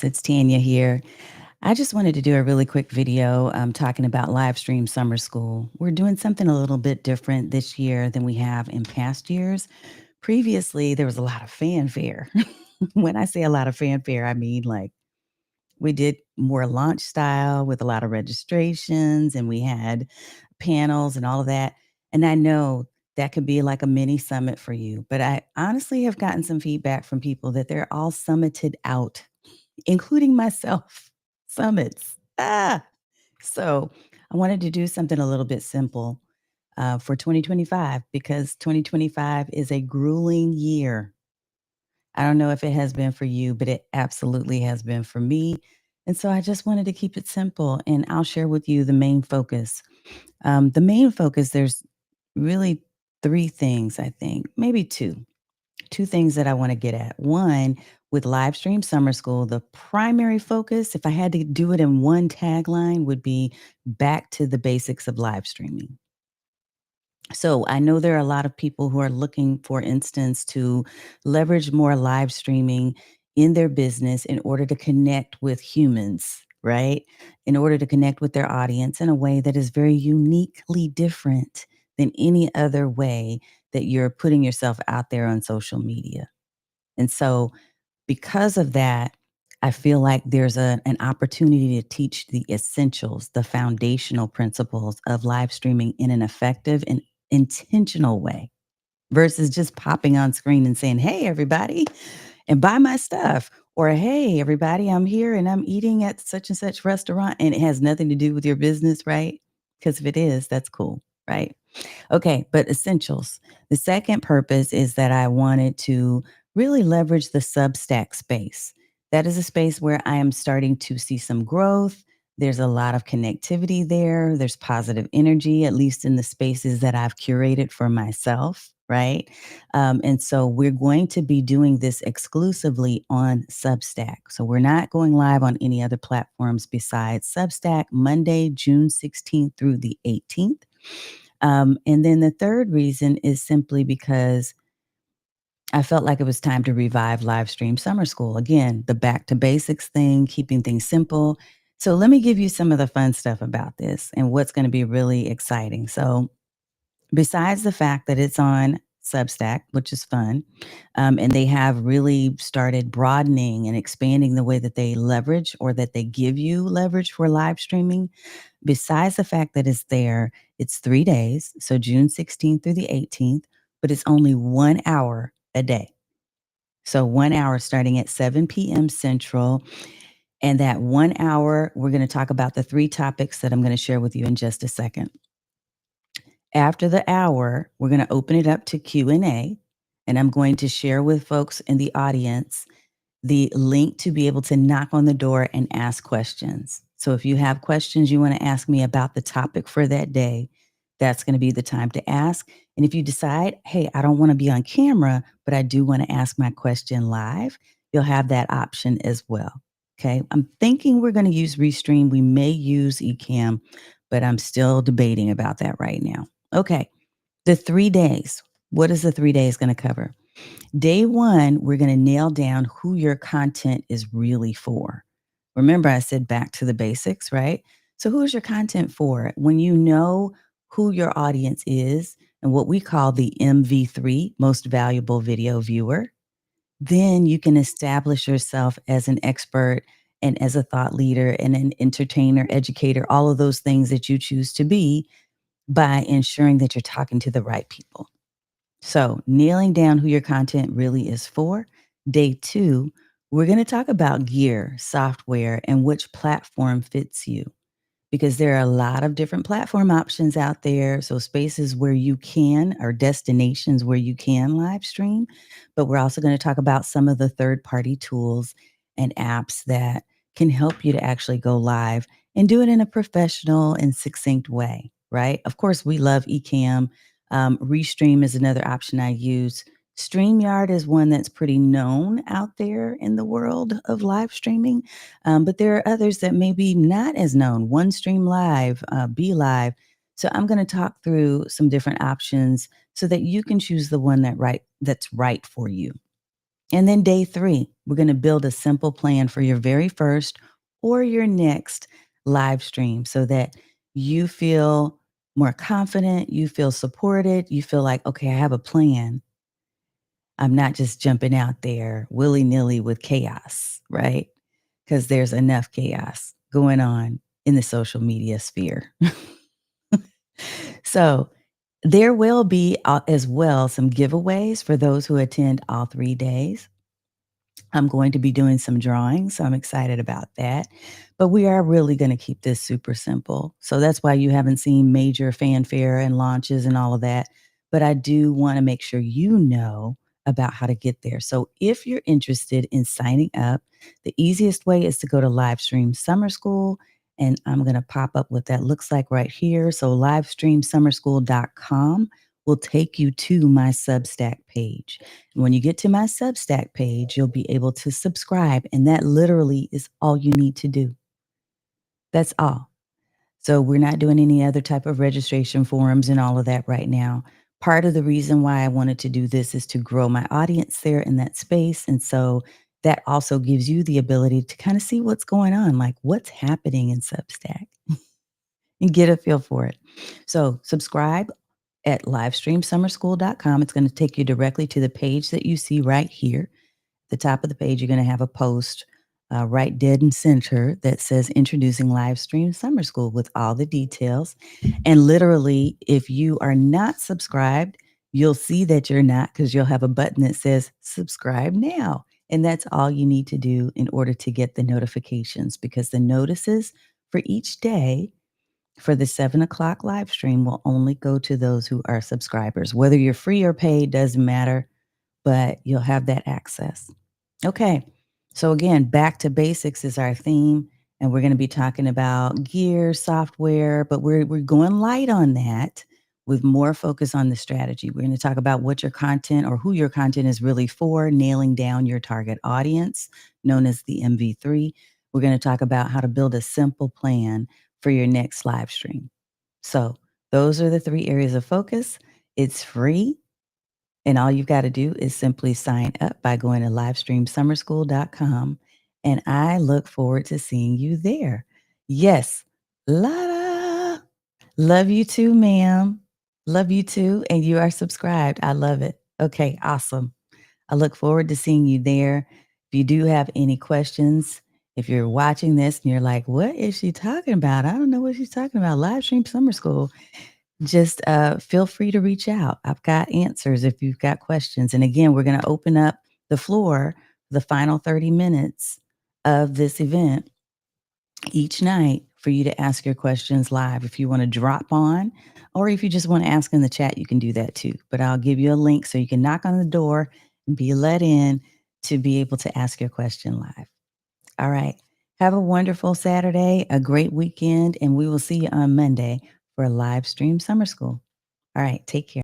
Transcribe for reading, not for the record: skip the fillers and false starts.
It's Tanya here. I just wanted to do a really quick video talking about Livestream Summer School. We're doing something a little bit different this year than we have in past years. Previously, there was a lot of fanfare. When I say a lot of fanfare, I mean like we did more launch style with a lot of registrations and we had panels and all of that. And I know that could be like a mini summit for you, but I honestly have gotten some feedback from people that they're all summited out, including myself. Summits. So I wanted to do something a little bit simple for 2025 because 2025 is a grueling year. I don't know if it has been for you, but it absolutely has been for me. And so I just wanted to keep it simple and I'll share with you the main focus. The main focus, there's really three things, I think, maybe two things that I want to get at. One, with Livestream Summer School, the primary focus, if I had to do it in one tagline, would be back to the basics of live streaming. So I know there are a lot of people who are looking, for instance, to leverage more live streaming in their business in order to connect with humans, right? In order to connect with their audience in a way that is very uniquely different than any other way that you're putting yourself out there on social media. And so, because of that, I feel like there's an opportunity to teach the essentials, the foundational principles of live streaming in an effective and intentional way versus just popping on screen and saying, "Hey, everybody, and buy my stuff." Or, "Hey, everybody, I'm here and I'm eating at such and such restaurant." And it has nothing to do with your business, right? Because if it is, that's cool, right? Okay, but essentials. The second purpose is that I wanted to really leverage the Substack space. That is a space where I am starting to see some growth. There's a lot of connectivity there. There's positive energy, at least in the spaces that I've curated for myself, right? And so we're going to be doing this exclusively on Substack. So we're not going live on any other platforms besides Substack Monday, June 16th through the 18th. And then the third reason is simply because I felt like it was time to revive live stream summer school. Again, the back to basics thing, keeping things simple. So let me give you some of the fun stuff about this and what's going to be really exciting. So, besides the fact that it's on Substack, which is fun, and they have really started broadening and expanding the way that they leverage or that they give you leverage for live streaming, besides the fact that it's there, it's 3 days, so June 16th through the 18th, but it's only 1 hour a day. So 1 hour starting at 7 PM Central, and that 1 hour, we're gonna talk about the 3 topics that I'm gonna share with you in just a second. After the hour, we're gonna open it up to Q&A, and I'm going to share with folks in the audience the link to be able to knock on the door and ask questions. So if you have questions you want to ask me about the topic for that day, that's going to be the time to ask. And if you decide, hey, I don't want to be on camera, but I do want to ask my question live, you'll have that option as well. Okay. I'm thinking we're going to use Restream. We may use Ecamm, but I'm still debating about that right now. Okay. The 3 days. What is the 3 days going to cover? Day one, we're going to nail down who your content is really for. Remember, I said back to the basics, right? So, who is your content for? When you know who your audience is and what we call the MV3, most valuable video viewer, then you can establish yourself as an expert and as a thought leader and an entertainer, educator, all of those things that you choose to be by ensuring that you're talking to the right people. So, nailing down who your content really is for. Day two, we're going to talk about gear, software, and which platform fits you because there are a lot of different platform options out there. So, spaces where you can, or destinations where you can live stream. But we're also going to talk about some of the third party tools and apps that can help you to actually go live and do it in a professional and succinct way, right? Of course, we love Ecamm. Restream is another option I use. StreamYard is one that's pretty known out there in the world of live streaming. But there are others that may be not as known. OneStream Live, Be Live. So I'm going to talk through some different options so that you can choose the one that's right for you. And then day 3, we're gonna build a simple plan for your very first or your next live stream so that you feel more confident, you feel supported, you feel like, "Okay, I have a plan. I'm not just jumping out there willy-nilly with chaos," right? Because there's enough chaos going on in the social media sphere. So, there will be, as well, some giveaways for those who attend all 3 days. I'm going to be doing some drawing, so I'm excited about that. But we are really gonna keep this super simple. So that's why you haven't seen major fanfare and launches and all of that. But I do wanna make sure you know about how to get there. So if you're interested in signing up, the easiest way is to go to Livestream Summer School, and I'm gonna pop up what that looks like right here. So livestreamsummerschool.com will take you to my Substack page. When you get to my Substack page, you'll be able to subscribe, and that literally is all you need to do. That's all. So we're not doing any other type of registration forms and all of that right now. Part of the reason why I wanted to do this is to grow my audience there in that space. And so that also gives you the ability to kind of see what's going on, like what's happening in Substack and get a feel for it. So subscribe at livestreamsummerschool.com. It's going to take you directly to the page that you see right here. The top of the page, you're going to have a post right dead in center that says introducing Livestream Summer School with all the details. And literally, if you are not subscribed, you'll see that you're not because you'll have a button that says subscribe now. And that's all you need to do in order to get the notifications because the notices for each day for the 7 o'clock live stream will only go to those who are subscribers. Whether you're free or paid doesn't matter, but you'll have that access. Okay. So again, back to basics is our theme, and we're going to be talking about gear, software, but we're going light on that with more focus on the strategy. We're going to talk about what your content or who your content is really for, nailing down your target audience, known as the MV3. We're going to talk about how to build a simple plan for your next live stream. So, those are the 3 areas of focus. It's free. And all you've got to do is simply sign up by going to livestreamsummerschool.com. And I look forward to seeing you there. Yes. La Love you too, ma'am. Love you too. And you are subscribed. I love it. Okay, awesome. I look forward to seeing you there. If you do have any questions, if you're watching this and you're like, what is she talking about? I don't know what she's talking about. Livestream Summer School. Just feel free to reach out. I've got answers if you've got questions. And again, we're going to open up the floor the final 30 minutes of this event each night for you to ask your questions live. If you want to drop on, or if you just want to ask in the chat, you can do that too. But I'll give you a link so you can knock on the door and be let in to be able to ask your question live. All right. Have a wonderful Saturday, a great weekend, and we will see you on Monday for Live Stream Summer School. All right. Take care.